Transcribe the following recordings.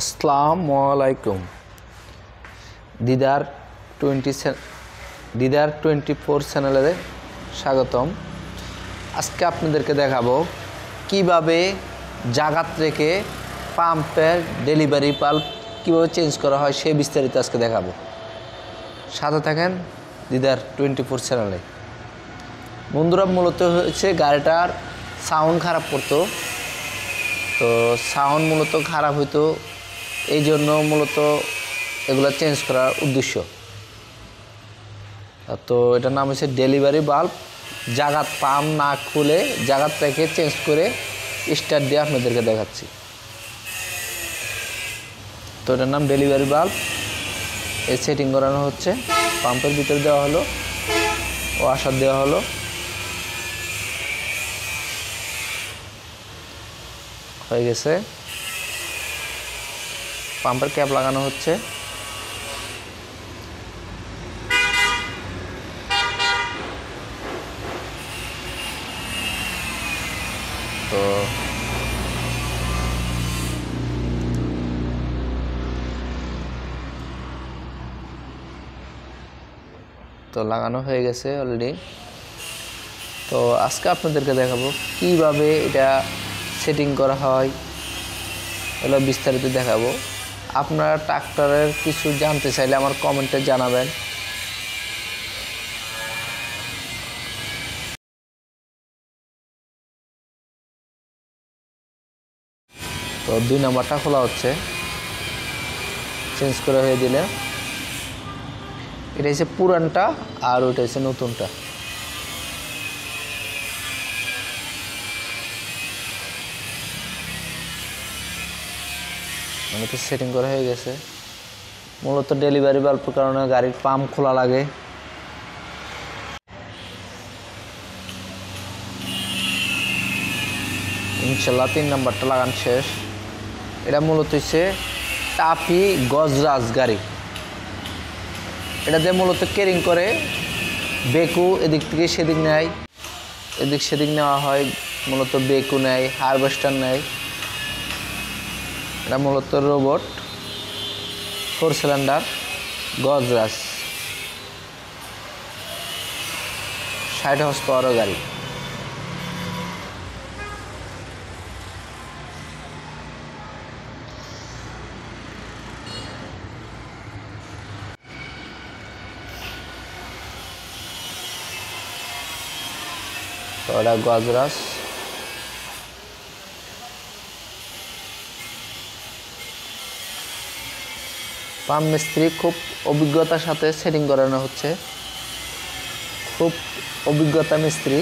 আসসালামু আলাইকুম। দিদার 24 চ্যানেলে স্বাগতম। আজকে আপনাদেরকে দেখাবো কিভাবে জাগাত রেখে পাম্পের ডেলিভারি পাল্প কিভাবে চেঞ্জ করা হয় সেই বিস্তারিত আজকে দেখাবো। সাথে থাকেন দিদার 24 চ্যানেলে। বন্ধুরা, মূলত হচ্ছে গাড়িটার সাউন্ড খারাপ করতো, তো সাউন্ড মূলত খারাপ হইতো, এই জন্য মূলত এগুলো চেঞ্জ করার উদ্দেশ্য। তো এটার নাম হচ্ছে ডেলিভারি বাল্ব। জাগাত পাম্প না খুলে জাগাত রেখে চেঞ্জ করে স্টার্ট দিয়ে আপনাদেরকে দেখাচ্ছি। তো এটার নাম ডেলিভারি বাল্ব। এই সেটিং করানো হচ্ছে, পাম্পের ভিতরে দেওয়া হলো, ওয়াশার দেওয়া হলো, হয়ে গেছে। পাম্পের ক্যাপ লাগানো হচ্ছে। তো লাগানো হয়ে গেছে অলরেডি। তো আজকে আপনাদেরকে দেখাবো কিভাবে এটা সেটিং করা হয়, এগুলো বিস্তারিত দেখাবো। আপনারা ট্রাক্টরের কিছু জানতে চাইলে আমার কমেন্টে জানাবেন। তো 2 নম্বরটা খোলা হচ্ছে, চেঞ্জ করে হয়ে দিলে। এটা হচ্ছে পুরানটা আর ওইটা হচ্ছে নতুনটা। মানে তো সেটিং করা হয়ে গেছে। মূলত ডেলিভারি বাল্বের কারণে গাড়ির পাম্প খোলা লাগে। ইনশাল্লাহ 3 নাম্বারটা লাগান শেষ। এটা মূলত হচ্ছে টাফি গজরাজ গাড়ি। এটাতে মূলত কেরিং করে বেকু এদিক থেকে সেদিক নেয়, এদিক সেদিক নেওয়া হয়। মূলত বেকু নেয়, হারভেস্টার নেয়। এটা মূলত রোবট 4 সিলিন্ডার গজরাজ 60 হর্স পাওয়ারের গাড়ি। তো এটা গজরাজ। পাম্প মিস্ত্রি খুব অভিজ্ঞতার সাথে সেটিং করানো হচ্ছে, খুব অভিজ্ঞতা মিস্ত্রি।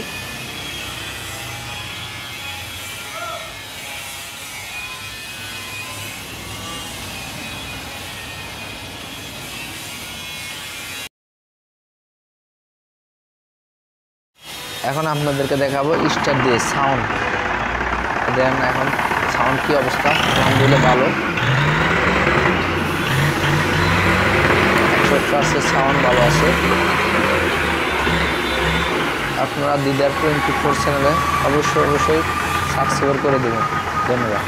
এখন আপনাদেরকে দেখাবো স্টার্ট দিয়ে সাউন্ড। দেন এখন সাউন্ড কি অবস্থা? আলহামদুলিল্লাহ ভালো, 100% সাউন্ড ভালো আছে। আপনারা দিদার 24 চ্যানেলে অবশ্যই সাবস্ক্রাইব করে দেবেন। ধন্যবাদ।